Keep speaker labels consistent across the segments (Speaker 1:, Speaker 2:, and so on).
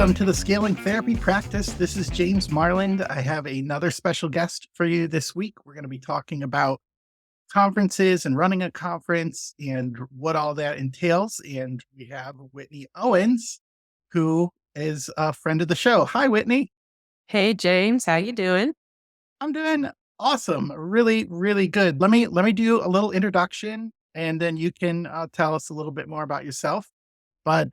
Speaker 1: Welcome to the Scaling Therapy Practice. This is James Marland. I have another special guest for you this week. We're going to be talking about conferences and running a conference and what all that entails. And we have Whitney Owens, who is a friend of the show. Hi, Whitney.
Speaker 2: Hey, James, how you doing?
Speaker 1: I'm doing awesome. Really, really good. Let me do a little introduction, and then you can tell us a little bit more about yourself. But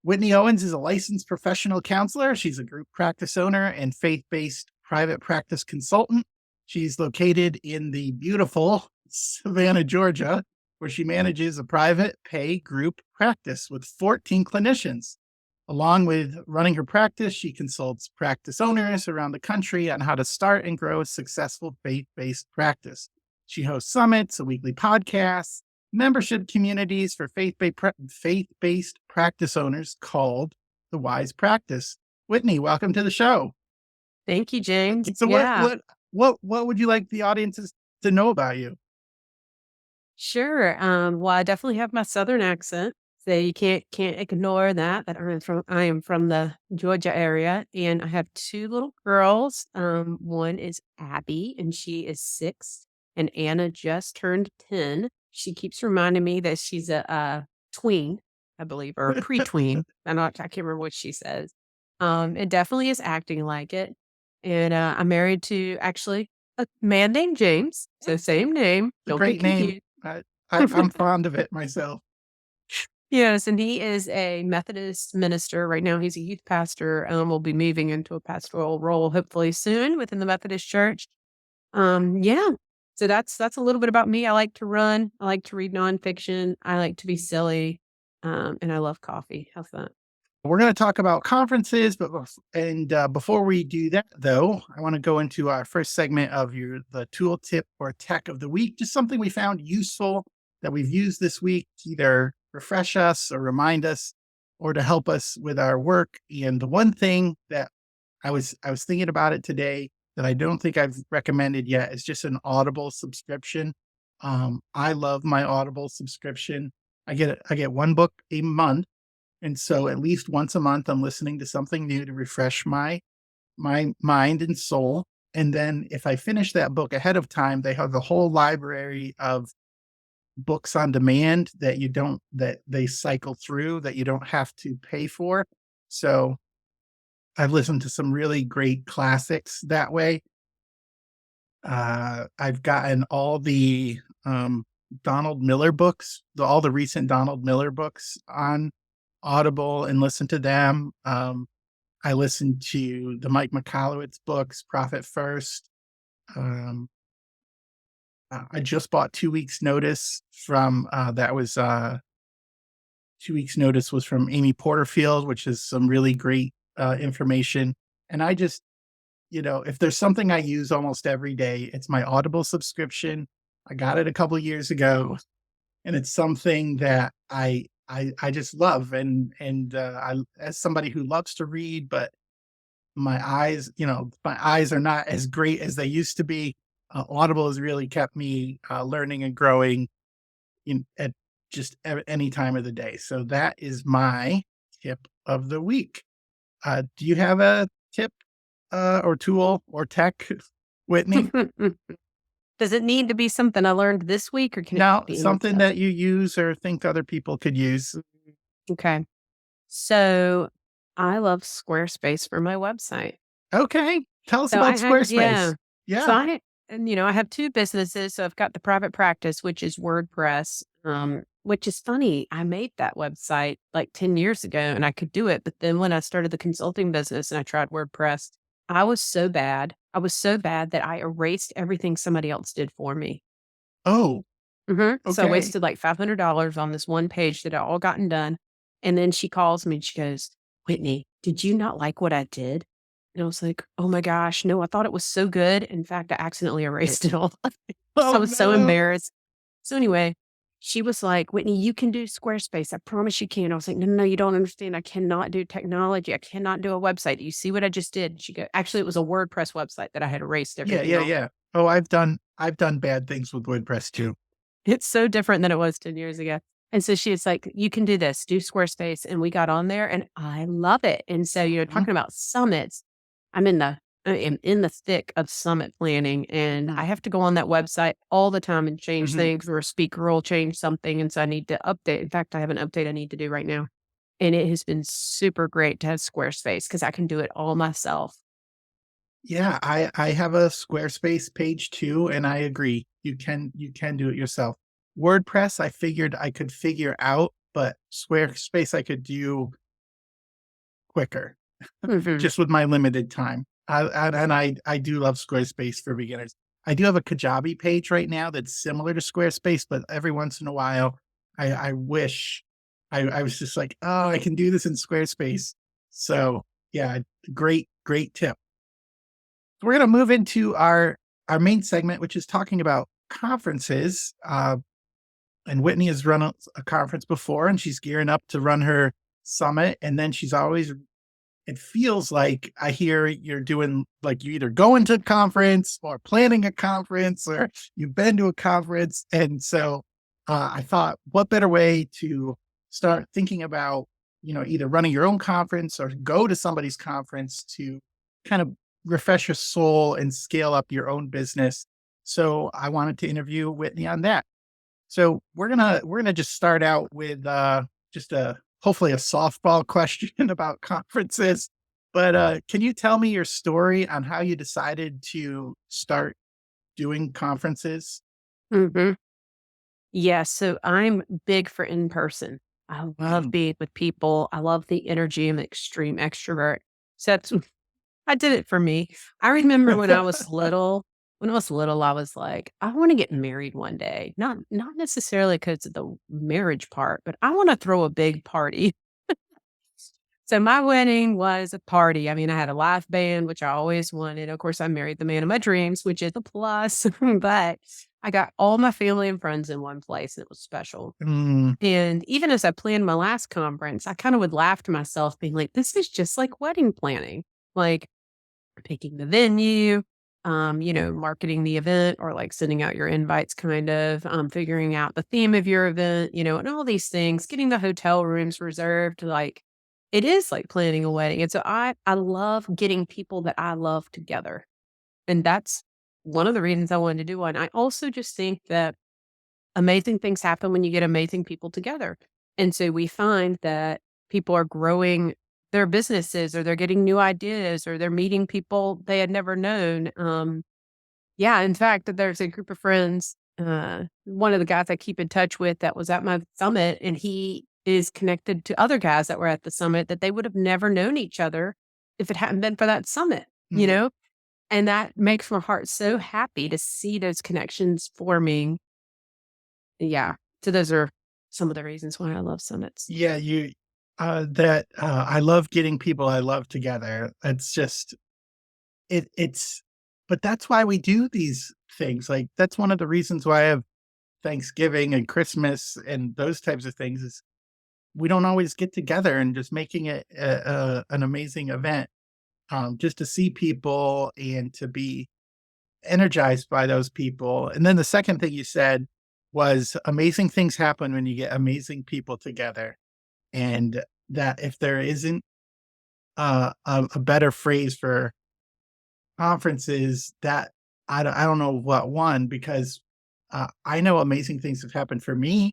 Speaker 1: Whitney Owens is a licensed professional counselor. She's a group practice owner and faith-based private practice consultant. She's located in the beautiful Savannah, Georgia, where she manages a private pay group practice with 14 clinicians. Along with running her practice, she consults practice owners around the country on how to start and grow a successful faith-based practice. She hosts summits, a weekly podcast, membership communities for faith-based practice owners called The Wise Practice. Whitney, welcome to the show.
Speaker 2: Thank you, James.
Speaker 1: So
Speaker 2: Yeah,
Speaker 1: what would you like the audiences to know about you?
Speaker 2: sure. Well, I definitely have my Southern accent, so you can't ignore that. That I am from the Georgia area, and I have two little girls. One is Abby, and she is 6, and Anna just turned 10. She keeps reminding me that she's a tween, I believe, or a pre-tween. I can't remember what she says. It definitely is acting like it. And I'm married to actually a man named James. So same name.
Speaker 1: It's a
Speaker 2: Don't get
Speaker 1: great name.
Speaker 2: confused.
Speaker 1: I'm fond of it myself.
Speaker 2: Yes, and he is a Methodist minister. Right now, he's a youth pastor. Will be moving into a pastoral role hopefully soon within the Methodist Church. Yeah. So that's a little bit about me. I like to run. I like to read nonfiction. I like to be silly. And I love coffee. How's that?
Speaker 1: We're going to talk about conferences, before we do that, though, I want to go into our first segment of the tool tip or tech of the week. Just something we found useful that we've used this week to either refresh us or remind us, or to help us with our work. And the one thing that I was thinking about it today that I don't think I've recommended yet is just an Audible subscription. I love my Audible subscription. I get one book a month. And so at least once a month, I'm listening to something new to refresh my mind and soul. And then if I finish that book ahead of time, they have the whole library of books on demand that they cycle through that you don't have to pay for. So I've listened to some really great classics that way. I've gotten all the Donald Miller books, all the recent Donald Miller books on Audible and listened to them. I listened to the Mike Michalowicz books, Profit First. I just bought 2 Weeks Notice from 2 Weeks Notice was from Amy Porterfield, which is some really great information. And I just, if there's something I use almost every day, it's my Audible subscription. I got it a couple of years ago, and it's something that I just love. And as somebody who loves to read, but my eyes are not as great as they used to be. Audible has really kept me learning and growing at just any time of the day. So that is my tip of the week. Do you have a tip or tool or tech, Whitney?
Speaker 2: Does it need to be something I learned this week, or can
Speaker 1: No,
Speaker 2: it be
Speaker 1: something that you use or think other people could use.
Speaker 2: Okay. So I love Squarespace for my website.
Speaker 1: Okay. Tell us
Speaker 2: So
Speaker 1: about
Speaker 2: I have, yeah.
Speaker 1: Squarespace.
Speaker 2: So
Speaker 1: Yeah.
Speaker 2: I have two businesses. So I've got the private practice, which is WordPress, which is funny. I made that website like 10 years ago and I could do it. But then when I started the consulting business and I tried WordPress, I was so bad. I was so bad that I erased everything somebody else did for me.
Speaker 1: Oh,
Speaker 2: So I
Speaker 1: okay.
Speaker 2: wasted like $500 on this one page that I all gotten done. And then she calls me and she goes, Whitney, did you not like what I did? And I was like, oh my gosh, no, I thought it was so good. In fact, I accidentally erased it all. So I
Speaker 1: Oh,
Speaker 2: was so
Speaker 1: no.
Speaker 2: embarrassed. So anyway, she was like, Whitney, you can do Squarespace. I promise you can. I was like, no, you don't understand. I cannot do technology. I cannot do a website. Do you see what I just did? She goes, actually, it was a WordPress website that I had erased
Speaker 1: Yeah,
Speaker 2: everything
Speaker 1: yeah,
Speaker 2: off.
Speaker 1: yeah. Oh, I've done bad things with WordPress too.
Speaker 2: It's so different than it was 10 years ago. And so she was like, "You can do this, do Squarespace." And we got on there and I love it. And so,
Speaker 1: Mhm,
Speaker 2: talking about summits, I am in the thick of summit planning and
Speaker 1: mm,
Speaker 2: I have to go on that website all the time and change
Speaker 1: mhm.
Speaker 2: things or a speaker will change something. And so I need to update. In fact, I have an update I need to do right now. And it has been super great to have Squarespace because I can do it all myself.
Speaker 1: Yeah, I have a Squarespace page too, and I agree. You can do it yourself. WordPress, I figured I could figure out, but Squarespace I could do quicker,
Speaker 2: Mhm.
Speaker 1: just with my limited time. And I do love Squarespace for beginners. I do have a Kajabi page right now that's similar to Squarespace, but every once in a while, I wish I was just like, oh, I can do this in Squarespace. So yeah, great tip. We're going to move into our main segment, which is talking about conferences. And Whitney has run a conference before, and she's gearing up to run her summit. And then she's always it feels like I hear you're doing like you either going to a conference or planning a conference or you've been to a conference. And so I thought, what better way to start thinking about, either running your own conference or go to somebody's conference to kind of refresh your soul and scale up your own business. So I wanted to interview Whitney on that. So we're gonna just start out with just a hopefully a softball question about conferences. But can you tell me your story on how you decided to start doing conferences?
Speaker 2: Mhm. Yeah, so I'm big for in person. I love
Speaker 1: Mm,
Speaker 2: being with people. I love the energy. I'm an extreme extrovert. So that's I did it for me. I remember when I was little, I was like, I want to get married one day. Not necessarily because of the marriage part, but I want to throw a big party. So my wedding was a party. I mean, I had a live band, which I always wanted. Of course, I married the man of my dreams, which is a plus. But I got all my family and friends in one place, and it was special.
Speaker 1: mm,
Speaker 2: And even as I planned my last conference, I kind of would laugh to myself, being like, "This is just like wedding planning." Like picking the venue, marketing the event or like sending out your invites, kind of, figuring out the theme of your event, and all these things, getting the hotel rooms reserved. Like it is like planning a wedding. And so I love getting people that I love together. And that's one of the reasons I wanted to do one. I also just think that amazing things happen when you get amazing people together. And so we find that people are growing their businesses or they're getting new ideas or they're meeting people they had never known. Yeah, in fact, there's a group of friends. One of the guys I keep in touch with that was at my summit, and he is connected to other guys that were at the summit that they would have never known each other if it hadn't been for that summit, you
Speaker 1: mhm.
Speaker 2: know? And that makes my heart so happy to see those connections forming. Yeah. So those are some of the reasons why I love summits.
Speaker 1: Yeah, I love getting people I love together. It's just it's but that's why we do these things. Like that's one of the reasons why I have Thanksgiving and Christmas and those types of things is we don't always get together and just making it an amazing event, just to see people and to be energized by those people. And then the second thing you said was amazing things happen when you get amazing people together. And that if there isn't a better phrase for conferences, that I don't know what one because I know amazing things have happened for me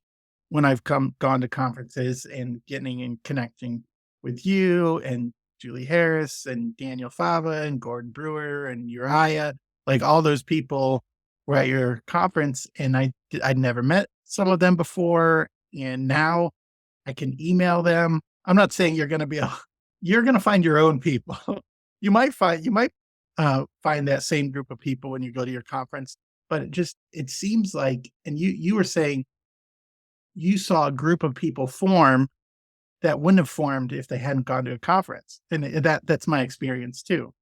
Speaker 1: when I've gone to conferences and getting and connecting with you and Julie Harris and Daniel Fava and Gordon Brewer and Uriah, like all those people were at your conference, and I'd never met some of them before, and now I can email them. I'm not saying you're going to be a, you're going to find your own people. You might find that same group of people when you go to your conference, but it seems like, and you were saying you saw a group of people form that wouldn't have formed if they hadn't gone to a conference. And that's my experience too.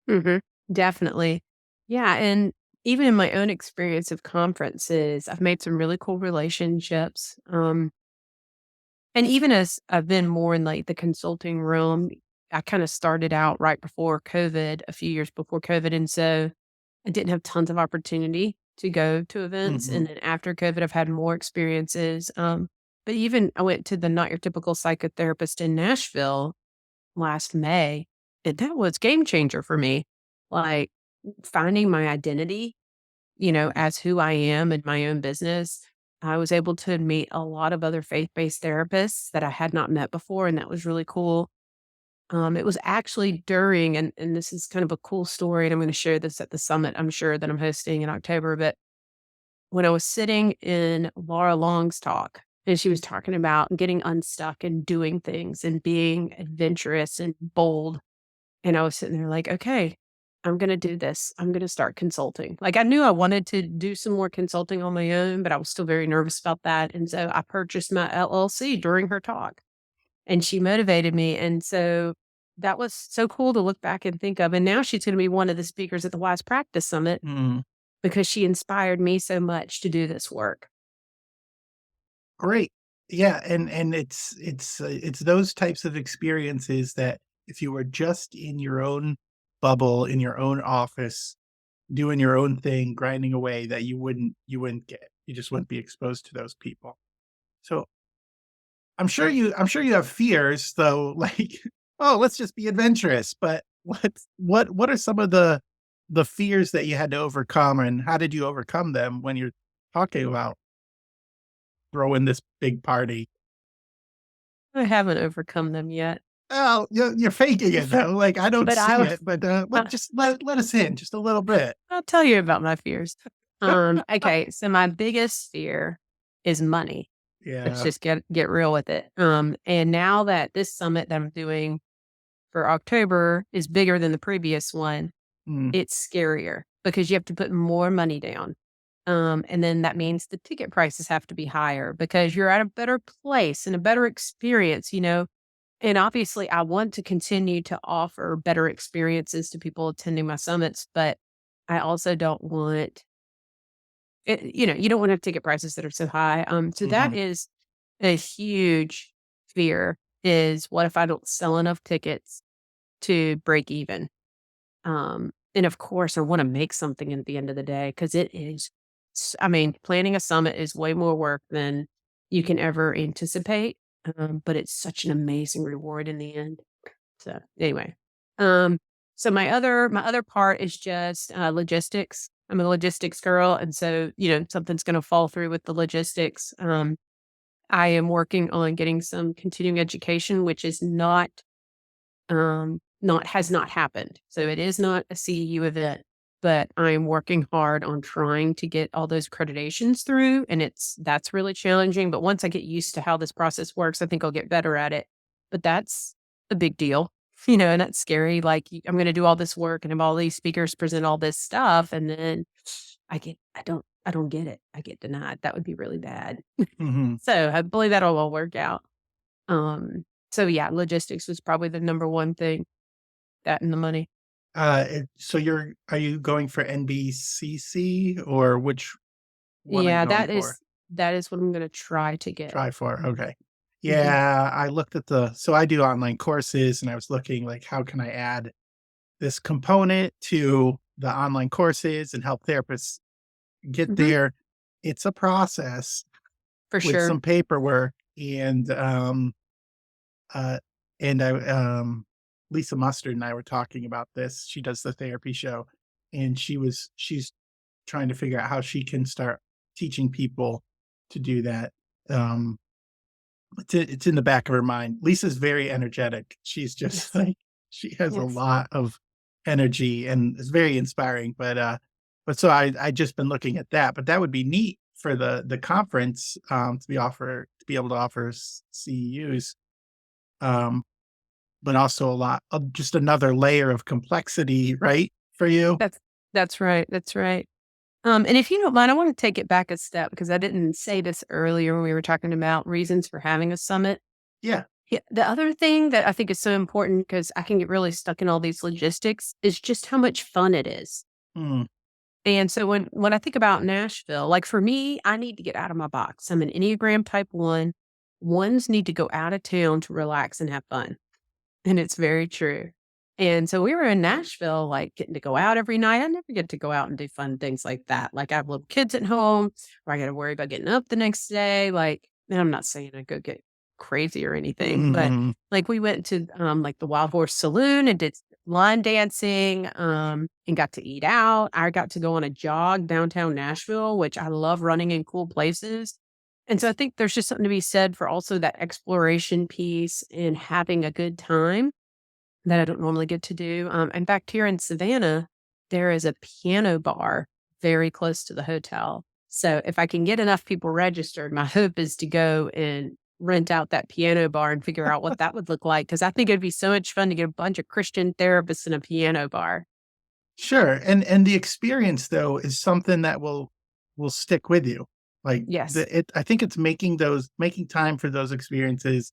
Speaker 2: Mhm. Definitely. Yeah, and even in my own experience of conferences, I've made some really cool relationships. And even as I've been more in like the consulting realm, I kind of started out right before COVID, a few years before COVID. And so I didn't have tons of opportunity to go to events.
Speaker 1: Mhm.
Speaker 2: And then after COVID, I've had more experiences. But even I went to the Not Your Typical Psychotherapist in Nashville last May, and that was game changer for me. Like finding my identity, as who I am in my own business. I was able to meet a lot of other faith-based therapists that I had not met before, and that was really cool. It was actually during, and this is kind of a cool story, and I'm going to share this at the summit, I'm sure, that I'm hosting in October. But when I was sitting in Laura Long's talk, and she was talking about getting unstuck and doing things and being adventurous and bold, and I was sitting there like, okay, I'm going to do this. I'm going to start consulting. Like I knew I wanted to do some more consulting on my own, but I was still very nervous about that. And so I purchased my LLC during her talk, and she motivated me. And so that was so cool to look back and think of. And now she's going to be one of the speakers at the Wise Practice Summit
Speaker 1: Mm.
Speaker 2: because she inspired me so much to do this work.
Speaker 1: Great. Yeah, and it's those types of experiences that if you were just in your own bubble, in your own office, doing your own thing, grinding away, that you wouldn't get. You just wouldn't be exposed to those people. So I'm sure you have fears though, like, oh, let's just be adventurous. But what are some of the fears that you had to overcome, and how did you overcome them when you're talking about throwing this big party?
Speaker 2: I haven't overcome them yet,
Speaker 1: Oh, you're faking it though. Like I don't
Speaker 2: but
Speaker 1: see it, but just let us in just a little bit.
Speaker 2: I'll tell you about my fears. Okay, so my biggest fear is money. Let's
Speaker 1: Yeah.
Speaker 2: just get real with it. And now that this summit that I'm doing for October is bigger than the previous one,
Speaker 1: Mm,
Speaker 2: it's scarier because you have to put more money down. And then that means the ticket prices have to be higher because you're at a better place and a better experience, And obviously, I want to continue to offer better experiences to people attending my summits, but I also don't want you don't want to have ticket prices that are so high. So that
Speaker 1: mhm,
Speaker 2: is a huge fear is what if I don't sell enough tickets to break even? And of course, I want to make something at the end of the day because it is, I mean, planning a summit is way more work than you can ever anticipate. But it's such an amazing reward in the end. So anyway, um, so my other part is just logistics. I'm a logistics girl, and so something's going to fall through with the logistics. I am working on getting some continuing education, which is not has not happened. So it is not a CEU event, but I'm working hard on trying to get all those accreditations through, and that's really challenging. But once I get used to how this process works, I think I'll get better at it. But that's a big deal, and that's scary. Like I'm going to do all this work and have all these speakers present all this stuff, and then I don't get it. I get denied. That would be really bad.
Speaker 1: mhm.
Speaker 2: So I believe that'll all work out. So yeah, logistics was probably the number one thing, that and the money.
Speaker 1: So are you going for NBCC, or which one are you
Speaker 2: Yeah,
Speaker 1: going
Speaker 2: that
Speaker 1: for?
Speaker 2: is that is what I'm gonna try to get.
Speaker 1: Try for, okay.
Speaker 2: Mhm,
Speaker 1: Yeah, I looked at so I do online courses, and I was looking like, how can I add this component to the online courses and help therapists get
Speaker 2: mhm,
Speaker 1: there? It's a process
Speaker 2: for
Speaker 1: with
Speaker 2: sure.
Speaker 1: some paperwork, uh, and Lisa Mustard and I were talking about this. She does the therapy show, and she's trying to figure out how she can start teaching people to do that. Um, it's in the back of her mind. Lisa's very energetic. She's just
Speaker 2: Yes,
Speaker 1: like she has a
Speaker 2: yes.
Speaker 1: lot of energy and is very inspiring. But so I just been looking at that. But that would be neat for the conference to be able to offer CEUs. Um, but also a lot of just another layer of complexity, right, for you?
Speaker 2: That's right, that's right. And if you don't mind, I wanna take it back a step because I didn't say this earlier when we were talking about reasons for having a summit.
Speaker 1: Yeah.
Speaker 2: Yeah, the other thing that I think is so important because I can get really stuck in all these logistics is just how much fun it is.
Speaker 1: Mm,
Speaker 2: And so when I think about Nashville, like for me, I need to get out of my box. I'm an Enneagram type 1. Ones need to go out of town to relax and have fun. And it's very true. And so we were in Nashville, like, getting to go out every night. I never get to go out and do fun things like that. Like, I have little kids at home, or I gotta worry about getting up the next day, like, and I'm not saying I go get crazy or anything, but,
Speaker 1: Mhm.
Speaker 2: like, we went to, like, the Wild Horse Saloon and did line dancing, and got to eat out. I got to go on a jog downtown Nashville, which I love running in cool places. And so I think there's just something to be said for also that exploration piece and having a good time that I don't normally get to do. In fact, here in Savannah, there is a piano bar very close to the hotel. So if I can get enough people registered, my hope is to go and rent out that piano bar and figure out what that would look like. Cause I think it'd be so much fun to get a bunch of Christian therapists in a piano bar.
Speaker 1: Sure, and the experience though is something that will stick with you. Like
Speaker 2: Yes.
Speaker 1: I think it's making time for those experiences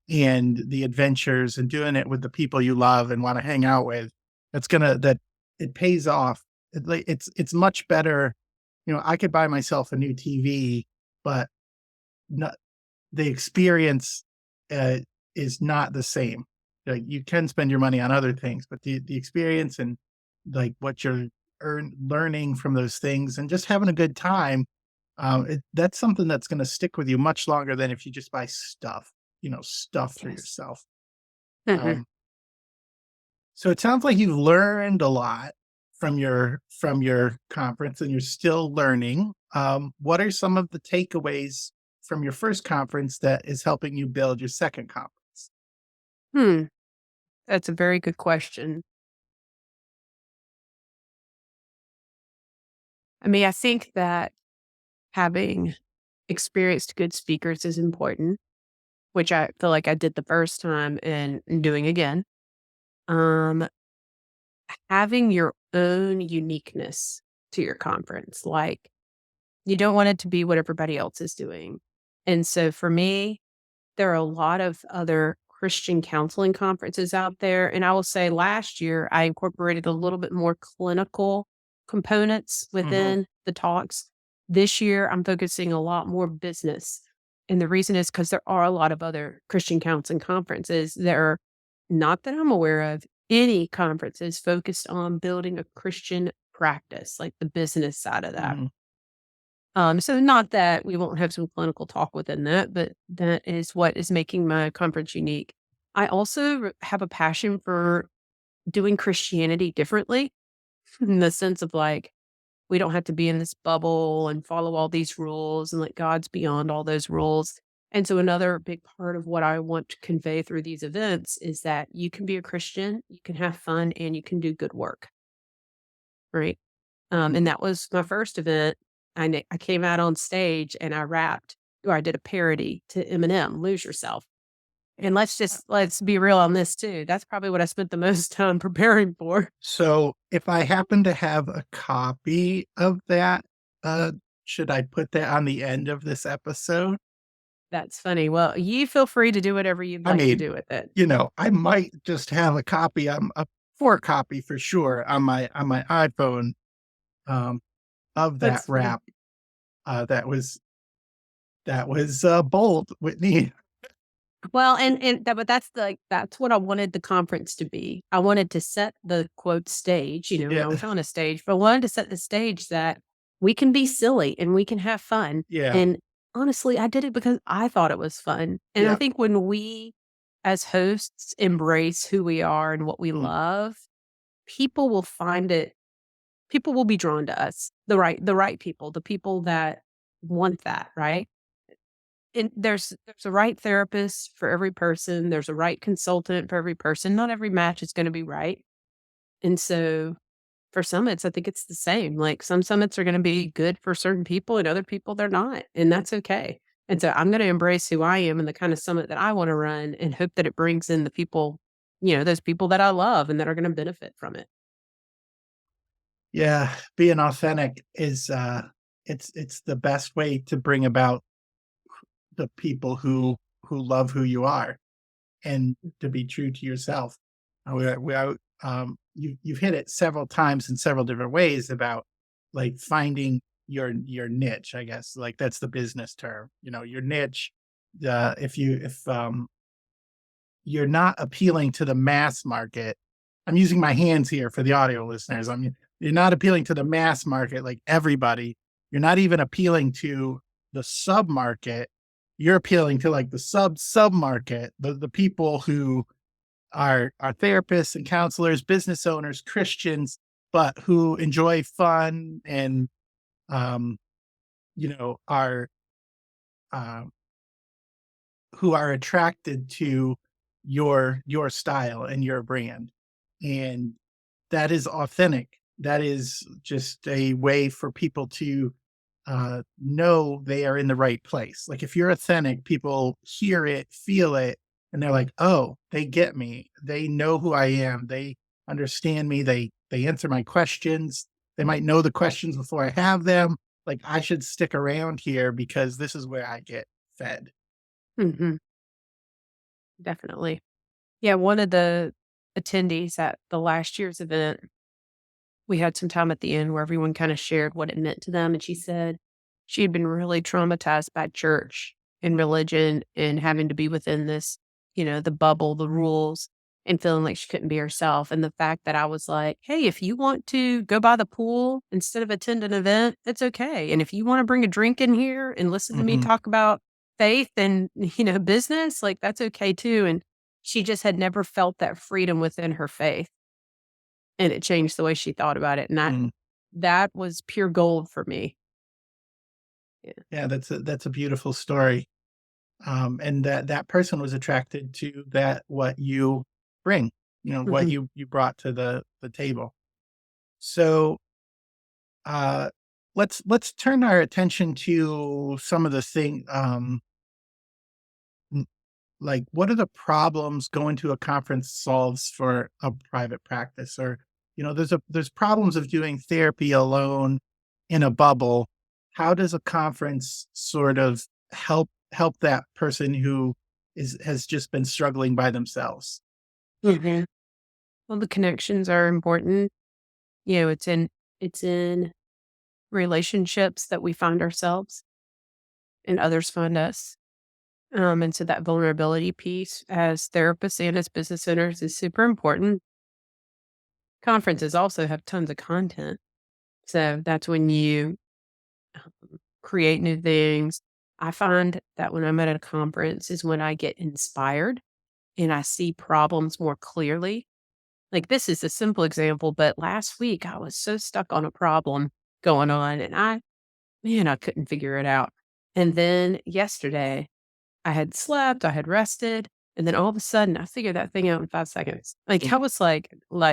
Speaker 1: and the adventures and doing it with the people you love and want to hang out with. That it pays off. It's much better. I could buy myself a new TV, but not, the experience uh, is not the same. Like you can spend your money on other things, but the experience and like what you're learning from those things and just having a good time, that's something that's going to stick with you much longer than if you just buy stuff, stuff for
Speaker 2: Yes.
Speaker 1: yourself.
Speaker 2: Mhm.
Speaker 1: Um, so it sounds like you've learned a lot from your conference, and you're still learning. What are some of the takeaways from your first conference that is helping you build your second conference?
Speaker 2: Hmm. That's a very good question. I mean, I think that having experienced good speakers is important, which I feel like I did the first time and doing again. Um, Having your own uniqueness to your conference, like, you don't want it to be what everybody else is doing. And so for me, there are a lot of other Christian counseling conferences out there, and I will say last year, I incorporated a little bit more clinical components
Speaker 1: Mhm.
Speaker 2: within the talks. This year, I'm focusing a lot more business, and the reason is because there are a lot of other Christian counseling conferences. There are, not that I'm aware of, any conferences focused on building a Christian practice, like the business side of that.
Speaker 1: Mhm.
Speaker 2: So not that we won't have some clinical talk within that, but that is what is making my conference unique. I also have a passion for doing Christianity differently in the sense of like, we don't have to be in this bubble and follow all these rules and like God's beyond all those rules. And so another big part of what I want to convey through these events is that you can be a Christian, you can have fun, and you can do good work. Right. And that was my first event. I came out on stage and I rapped, or I did a parody to Eminem, "Lose Yourself." And let's be real on this too. That's probably what I spent the most time preparing for.
Speaker 1: So, if I happen to have a copy of that, uh, should I put that on the end of this episode?
Speaker 2: That's funny. Well, you feel free to do whatever you'd
Speaker 1: I
Speaker 2: like to
Speaker 1: mean,
Speaker 2: do with it.
Speaker 1: I might just have a copy, a 4 copy for sure on my iPhone, um, of that
Speaker 2: That's funny.
Speaker 1: rap. That was, bold, Whitney.
Speaker 2: Well, and that but that's that's what I wanted the conference to be. I wanted to set the quote stage, and
Speaker 1: Yeah,
Speaker 2: I was on a stage, but I wanted to set the stage that we can be silly and we can have fun.
Speaker 1: yeah,
Speaker 2: And honestly, I did it because I thought it was fun. And I
Speaker 1: yeah,
Speaker 2: think when we as hosts embrace who we are and what we
Speaker 1: mm,
Speaker 2: love, people will find it people will be drawn to us. The right people, the people that want that, right? And there's a right therapist for every person, there's a right consultant for every person, not every match is gonna be right, and so, for summits, I think it's the same, like, some summits are gonna be good for certain people and other people, they're not, and that's okay, and so I'm gonna embrace who I am and the kinda summit that I wanna run and hope that it brings in the people, those people that I love and that are gonna benefit from it.
Speaker 1: yeah, being authentic is, it's the best way to bring about the people who love who you are, and to be true to yourself. You've hit it several times in several different ways about like finding your niche. I guess like that's the business term. Your niche. If you're not appealing to the mass market, I'm using my hands here for the audio listeners. I mean, you're not appealing to the mass market like everybody. You're not even appealing to the sub market. You're appealing to like the sub market, the people who are therapists and counselors, business owners, Christians, but who enjoy fun and um, are um, who are attracted to your style and your brand. And that is authentic. That is just a way for people to know they are in the right place. Like if you're authentic, people hear it, feel it, and they're like, "Oh, they get me. They know who I am. They understand me. They answer my questions. They might know the questions before I have them. Like I should stick around here because this is where I get fed."
Speaker 2: Mhm. Definitely. Yeah, one of the attendees at the last year's event, we had some time at the end where everyone kinda shared what it meant to them, and she said she had been really traumatized by church and religion and having to be within this, the bubble, the rules, and feeling like she couldn't be herself, and the fact that I was like, "Hey, if you want to go by the pool instead of attend an event, it's okay, and if you wanna bring a drink in here and listen to me
Speaker 1: Mhm,
Speaker 2: talk about faith and, business, like, that's okay too," and she just had never felt that freedom within her faith. And it changed the way she thought about it, and
Speaker 1: mm.
Speaker 2: that was pure gold for me. Yeah.
Speaker 1: Yeah, that's a beautiful story. And that person was attracted to that what you bring, what
Speaker 2: Mhm,
Speaker 1: you brought to the table. So uh, let's turn our attention to some of the thing. Like what are the problems going to a conference solves for a private practice? Or there's problems of doing therapy alone in a bubble. How does a conference sort of help that person who is has just been struggling by themselves?
Speaker 2: mhm. Well, the connections are important. It's in relationships that we find ourselves and others find us. And so that vulnerability piece as therapists and as business owners is super important. Conferences also have tons of content. So that's when you create new things. I find that when I'm at a conference is when I get inspired and I see problems more clearly. Like, this is a simple example, but last week I was so stuck on a problem going on and I couldn't figure it out. And then yesterday I had slept, I had rested, and then all of a sudden I figured that thing out in 5 seconds. Like, I was like,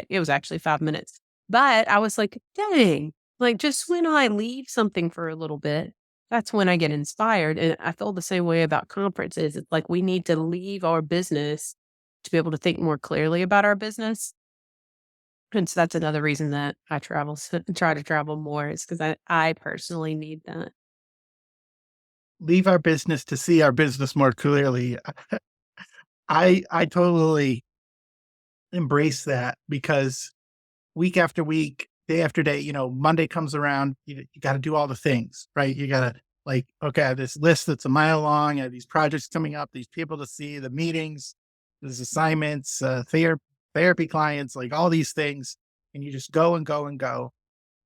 Speaker 2: it was actually 5 minutes, but I was like, dang, like just when I leave something for a little bit, that's when I get inspired. And I feel the same way about conferences. It's like we need to leave our business to be able to think more clearly about our business. And so that's another reason that I travel, try to travel more is because I personally need that.
Speaker 1: Leave our business to see our business more clearly. I totally embrace that because week after week, day after day, Monday comes around, you got to do all the things, right? You got to like, okay, I have this list that's a mile long. I have these projects coming up, these people to see, the meetings, there's assignments, therapy clients, like all these things. And you just go and go and go.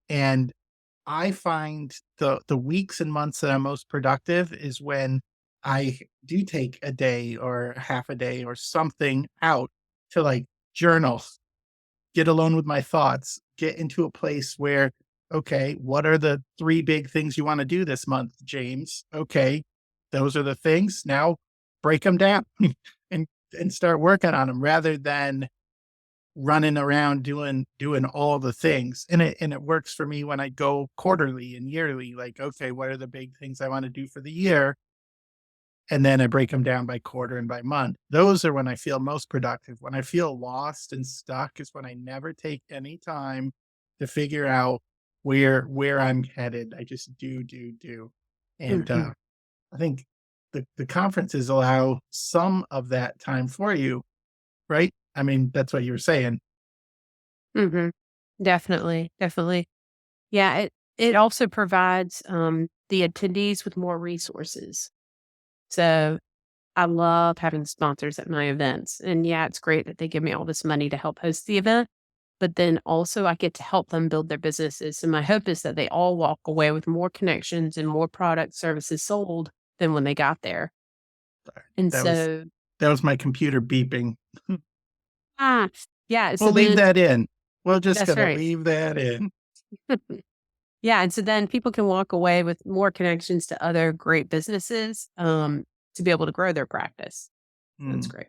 Speaker 1: And I find the weeks and months that I'm most productive is when I do take a day or half a day or something out to like journal, get alone with my thoughts, get into a place where, okay, what are the three big things you want to do this month, James? Okay, those are the things. Now break them down and start working on them rather than running around doing all the things. And it works for me when I go quarterly and yearly, like, okay, what are the big things I want to do for the year? And then I break them down by quarter and by month. Those are when I feel most productive. When I feel lost and stuck is when I never take any time to figure out where I'm headed. I just do. And
Speaker 2: Mhm,
Speaker 1: I think the conferences allow some of that time for you, right? I mean, that's what you were saying.
Speaker 2: mhm. Definitely, definitely. Yeah, it also provides, the attendees with more resources. So, I love having sponsors at my events, and yeah, it's great that they give me all this money to help host the event, but then also I get to help them build their businesses. So my hope is that they all walk away with more connections and more product services sold than when they got there.
Speaker 1: Sorry.
Speaker 2: And
Speaker 1: That was
Speaker 2: so,
Speaker 1: that was my computer beeping.
Speaker 2: ah, yeah. So
Speaker 1: We'll leave
Speaker 2: then
Speaker 1: that in. We're just
Speaker 2: that's
Speaker 1: gonna
Speaker 2: right.
Speaker 1: leave that in.
Speaker 2: Yeah, and so then people can walk away with more connections to other great businesses, to be able to grow their practice. That's
Speaker 1: Hmm.
Speaker 2: great.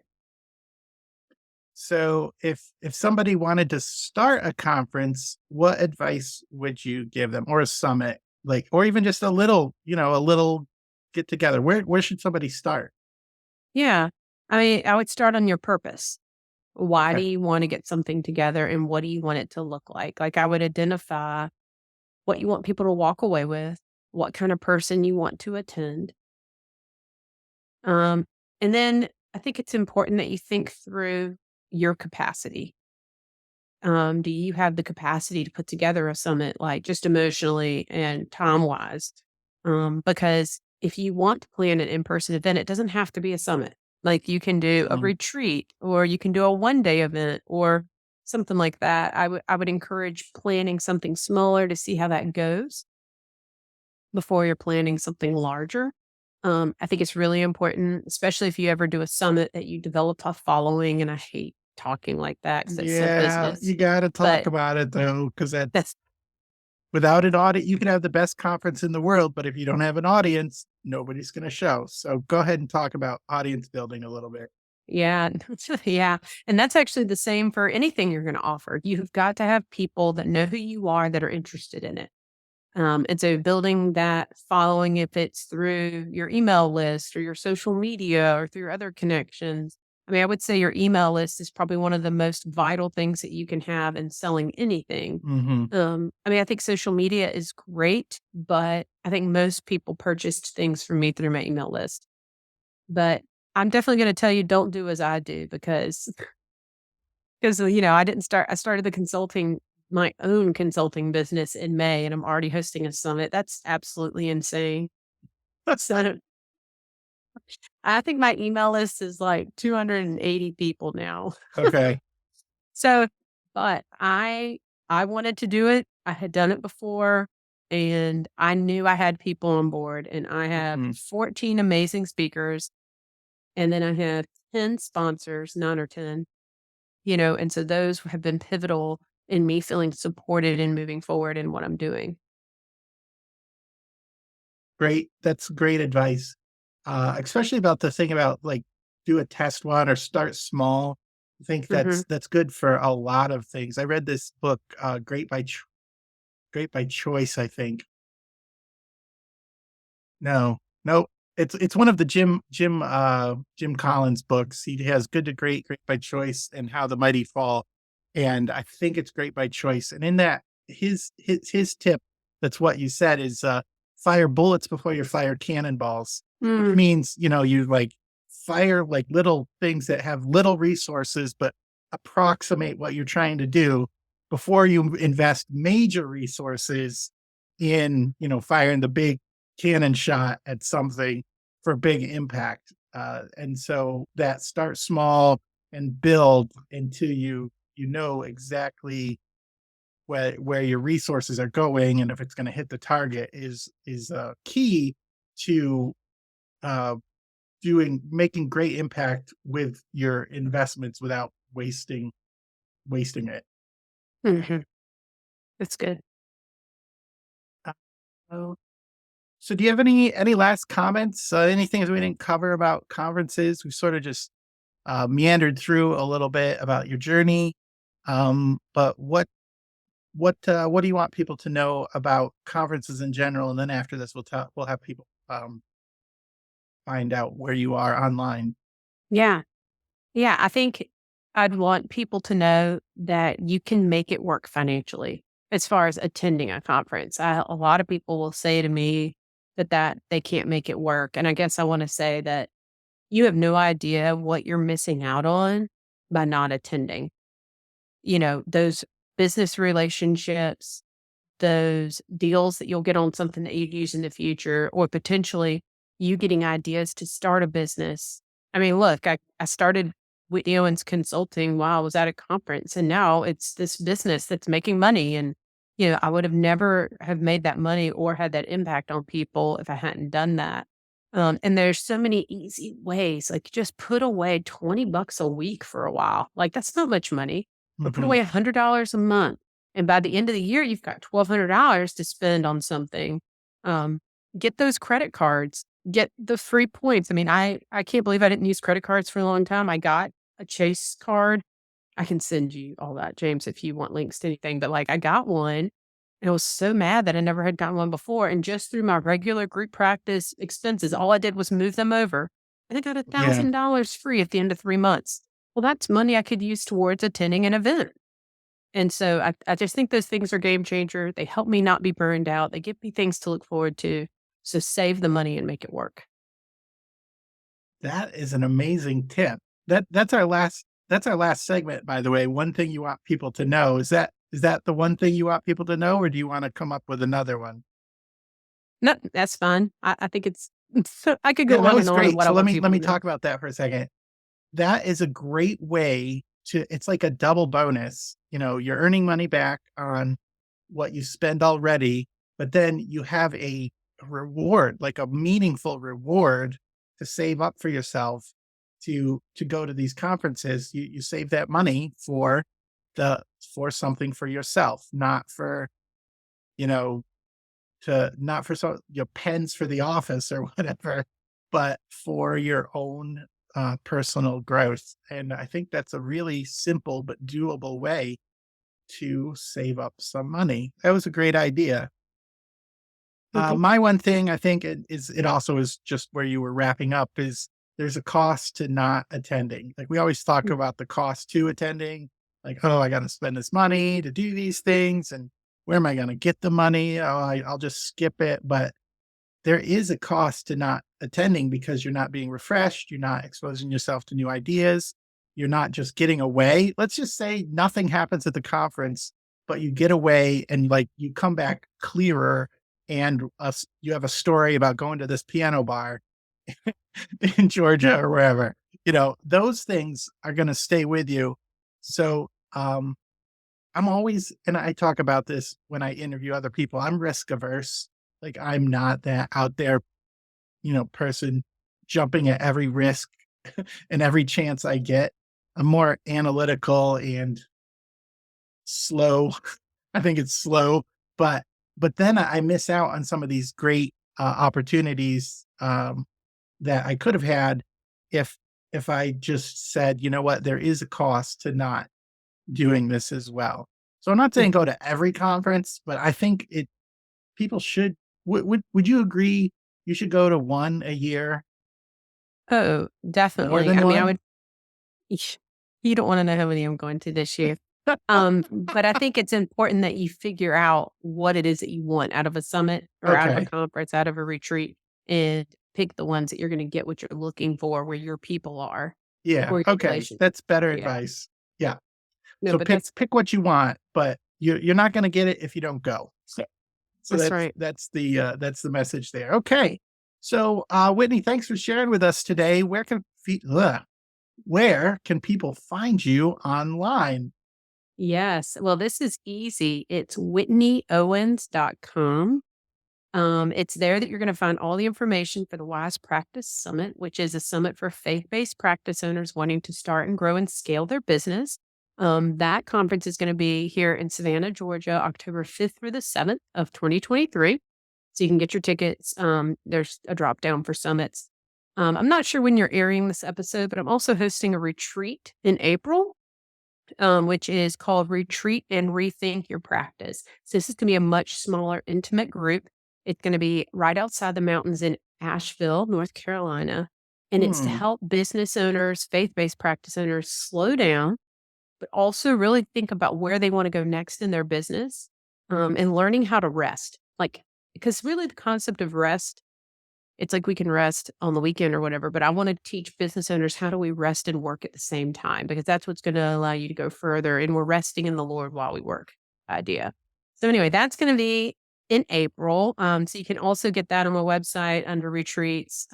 Speaker 1: So if somebody wanted to start a conference, what advice would you give them, or a summit, like, or even just a little, a little get together? Where should somebody start?
Speaker 2: Yeah. I mean, I would start on your purpose. Why do
Speaker 1: Okay.
Speaker 2: you want to get something together and what do you want it to look like? Like I would identify what you want people to walk away with, what kind of person you want to attend. Um, and then I think it's important that you think through your capacity. Do you have the capacity to put together a summit, like just emotionally and time wise? Because if you want to plan an in person event, it doesn't have to be a summit. Like you can do a
Speaker 1: Mm,
Speaker 2: retreat or you can do a 1 day event or something like that. I would encourage planning something smaller to see how that goes before you're planning something larger. I think it's really important, especially if you ever do a summit, that you develop a following. And I hate talking like that because it's so
Speaker 1: yeah,
Speaker 2: business.
Speaker 1: you got to talk
Speaker 2: But
Speaker 1: about it though, because that's
Speaker 2: that's
Speaker 1: without an audit. You can have the best conference in the world, but if you don't have an audience, nobody's going to show. So go ahead and talk about audience building a little bit.
Speaker 2: yeah, yeah. And that's actually the same for anything you're going to offer. You've got to have people that know who you are that are interested in it. And so building that following, if it's through your email list or your social media or through your other connections. I mean, I would say your email list is probably one of the most vital things that you can have in selling anything.
Speaker 1: Hmm.
Speaker 2: I mean, I think social media is great, but I think most people purchased things from me through my email list. But I'm definitely going to tell you, don't do as I do because I didn't start. I started my own consulting business in May, and I'm already hosting a summit. That's absolutely insane. So I think my email list is like 280 people now.
Speaker 1: Okay.
Speaker 2: So, but I wanted to do it. I had done it before, and I knew I had people on board. And I have
Speaker 1: Hmm.
Speaker 2: 14 amazing speakers, and then I have 10 sponsors, 9 or 10. And so those have been pivotal in me feeling supported and moving forward in what I'm doing.
Speaker 1: Great. That's great advice. Especially about the thing about, like, do a test one or start small. I think
Speaker 2: Mhm.
Speaker 1: that's good for a lot of things. I read this book, Great by Choice, I think. No, nope. It's one of the Jim Collins books. He has Good to Great, Great by Choice, and How the Mighty Fall. And I think it's Great by Choice. And in that, his tip, that's what you said, is fire bullets before you fire cannonballs, which
Speaker 2: Mm,
Speaker 1: means, you like fire like little things that have little resources, but approximate what you're trying to do before you invest major resources in, firing the big cannon shot at something for big impact. And so that start small and build until you know exactly where your resources are going, and if it's going to hit the target is key to uh, doing making great impact with your investments without wasting it.
Speaker 2: mhm. That's good.
Speaker 1: Uh, So do you have any last comments? Anything that we didn't cover about conferences? We sort of just meandered through a little bit about your journey. But what do you want people to know about conferences in general? And then after this, we'll have people find out where you are online.
Speaker 2: Yeah. Yeah, I think I'd want people to know that you can make it work financially as far as attending a conference. A lot of people will say to me that they can't make it work, and I guess I wanna say that you have no idea what you're missing out on by not attending. Those business relationships, those deals that you'll get on something that you'd use in the future, or potentially you getting ideas to start a business. I mean, look, I started Whitney Owens Consulting while I was at a conference, and now it's this business that's making money. And I would have never have made that money or had that impact on people if I hadn't done that. And there's so many easy ways, like just put away $20 a week for a while. Like that's not much money, but put
Speaker 1: Mhm.
Speaker 2: away $100 a month. And by the end of the year, you've got $1,200 to spend on something. Um, get those credit cards, get the free points. I mean, I can't believe I didn't use credit cards for a long time. I got a Chase card. I can send you all that, James, if you want links to anything. But like I got one and I was so mad that I never had gotten one before. And just through my regular group practice expenses, all I did was move them over. And I got
Speaker 1: Yeah.
Speaker 2: $1,000 free at the end of 3 months. Well, that's money I could use towards attending an event. And so I just think those things are game changer. They help me not be burned out. They give me things to look forward to. So save the money and make it work.
Speaker 1: That is an amazing tip. That's our last segment, by the way. One thing you want people to know. Is that the one thing you want people to know, or do you wanna come up with another one?
Speaker 2: No, that's fine. I think it's I could
Speaker 1: Yeah,
Speaker 2: go
Speaker 1: that
Speaker 2: on
Speaker 1: was
Speaker 2: and on
Speaker 1: great.
Speaker 2: what I
Speaker 1: So let
Speaker 2: want
Speaker 1: me let
Speaker 2: people
Speaker 1: me
Speaker 2: to know.
Speaker 1: talk about that for a second. That is a great way to it's like a double bonus. You're earning money back on what you spend already, but then you have a reward, like a meaningful reward to save up for yourself to go to these conferences. You save that money for something for yourself, not for, you know, not for your pens for the office or whatever, but for your own personal growth. And I think that's a really simple but doable way to save up some money. That was a great idea.
Speaker 2: Okay.
Speaker 1: My one thing I think it also is just where you were wrapping up is there's a cost to not attending. Like we always talk
Speaker 2: Mm.
Speaker 1: about the cost to attending, like, oh, I got to spend this money to do these things. And where am I going to get the money? Oh, I'll just skip it. But there is a cost to not attending because you're not being refreshed. You're not exposing yourself to new ideas. You're not just getting away. Let's just say nothing happens at the conference, but you get away and like you come back clearer and you have a story about going to this piano bar in Georgia or wherever. Those things are going to stay with you. So, I'm always, and I talk about this when I interview other people, I'm risk averse. Like I'm not that out there, person jumping at every risk and every chance I get. I'm more analytical and slow. I think it's slow, but then I miss out on some of these great opportunities that I could have had if I just said, you know what, there is a cost to not doing this as well. So I'm not saying go to every conference, but I think people should. Would you agree? You should go to one a year,
Speaker 2: Oh,
Speaker 1: more
Speaker 2: definitely.
Speaker 1: than
Speaker 2: I mean, I
Speaker 1: one.
Speaker 2: would Eesh, you don't wanna know how many I'm going to this year. But I think it's important that you figure out what it is that you want out of a summit or out of a
Speaker 1: Okay.
Speaker 2: conference, out of a retreat, and pick the ones that you're gonna get what you're looking for, where your people are,
Speaker 1: Yeah.
Speaker 2: or your
Speaker 1: Okay.
Speaker 2: relation.
Speaker 1: That's better
Speaker 2: Yeah.
Speaker 1: advice. Yeah.
Speaker 2: No,
Speaker 1: So
Speaker 2: but
Speaker 1: pick
Speaker 2: that's
Speaker 1: what you want, but you're not going to get it if you don't go. So
Speaker 2: that's
Speaker 1: that's
Speaker 2: right.
Speaker 1: that's the message there. Okay. So Whitney, thanks for sharing with us today. Where can people find you online?
Speaker 2: Yes. Well, this is easy. It's whitneyowens.com. It's there that you're going to find all the information for the Wise Practice Summit, which is a summit for faith based practice owners wanting to start and grow and scale their business. That conference is going to be here in Savannah, Georgia, October 5th through the 7th of 2023. So you can get your tickets. There's a drop down for summits. I'm not sure when you're airing this episode, but I'm also hosting a retreat in April, which is called Retreat and Rethink Your Practice. So this is going to be a much smaller, intimate group. It's going to be right outside the mountains in Asheville, North Carolina. And it's to
Speaker 1: Hmm.
Speaker 2: help business owners, faith based practice owners slow down, but also really think about where they want to go next in their business, and learning how to rest. Like, because really the concept of rest, it's like we can rest on the weekend or whatever, but I want to teach business owners how do we rest and work at the same time, because that's what's going to allow you to go further. And we're resting in the Lord while we work idea. So anyway, that's going to be in April. So you can also get that on my website under retreats.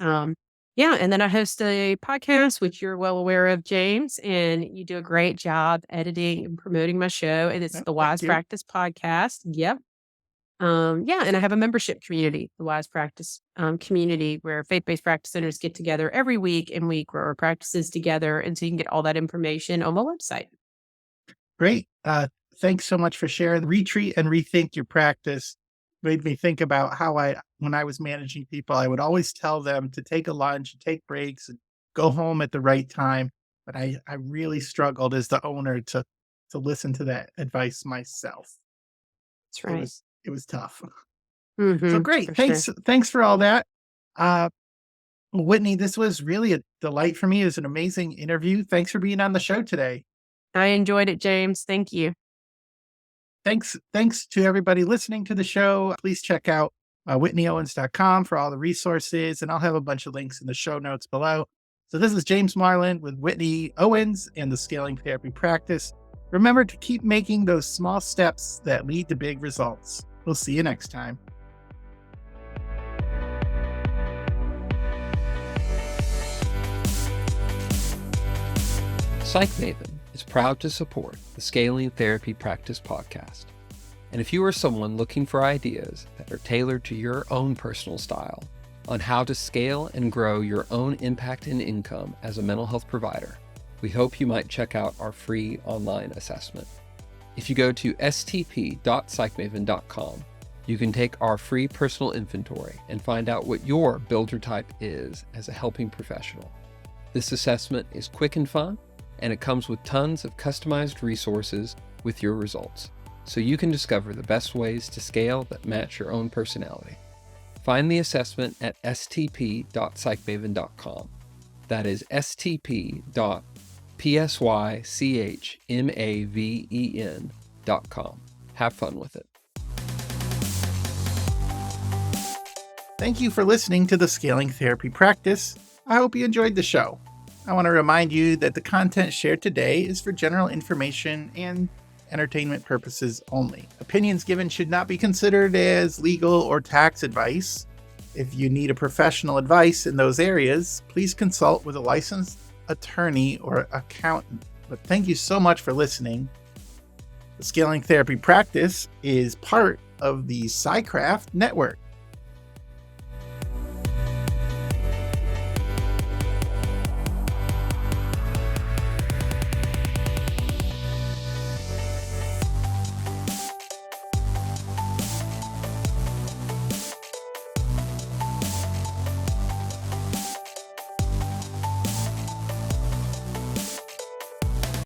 Speaker 2: Yeah, and then I host a podcast, which you're well aware of, James, and you do a great job editing and promoting my show, and it's
Speaker 1: No,
Speaker 2: the
Speaker 1: thank
Speaker 2: Wise
Speaker 1: you.
Speaker 2: Practice Podcast. Yep. Yeah, and I have a membership community, the Wise Practice community, where faith-based practice centers get together every week and we grow our practices together. And so you can get all that information on my website.
Speaker 1: Great. Thanks so much for sharing. Retreat and rethink your practice made me think about how when I was managing people, I would always tell them to take a lunch, take breaks, and go home at the right time. But I really struggled as the owner to listen to that advice myself.
Speaker 2: That's right.
Speaker 1: It was tough. So
Speaker 2: For
Speaker 1: great.
Speaker 2: sure.
Speaker 1: Thanks for all that. Uh, Whitney, this was really a delight for me. It was an amazing interview. Thanks for being on the show today.
Speaker 2: I enjoyed it, James. Thank you.
Speaker 1: Thanks to everybody listening to the show. Please check out whitneyowens.com for all the resources, and I'll have a bunch of links in the show notes below. So this is James Marlin with Whitney Owens and the Scaling Therapy Practice. Remember to keep making those small steps that lead to big results. We'll see you next time.
Speaker 3: Psych Maven is proud to support the Scaling Therapy Practice podcast. And if you are someone looking for ideas that are tailored to your own personal style on how to scale and grow your own impact and income as a mental health provider, we hope you might check out our free online assessment. If you go to stp.psychmaven.com, you can take our free personal inventory and find out what your builder type is as a helping professional. This assessment is quick and fun, and it comes with tons of customized resources with your results, so you can discover the best ways to scale that match your own personality. Find the assessment at stp.psychmaven.com. That is stp.psychmaven.com. Have fun with it.
Speaker 1: Thank you for listening to the Scaling Therapy Practice. I hope you enjoyed the show. I want to remind you that the content shared today is for general information and entertainment purposes only. Opinions given should not be considered as legal or tax advice. If you need a professional advice in those areas, please consult with a licensed attorney or accountant. But thank you so much for listening. The Scaling Therapy Practice is part of the SciCraft Network.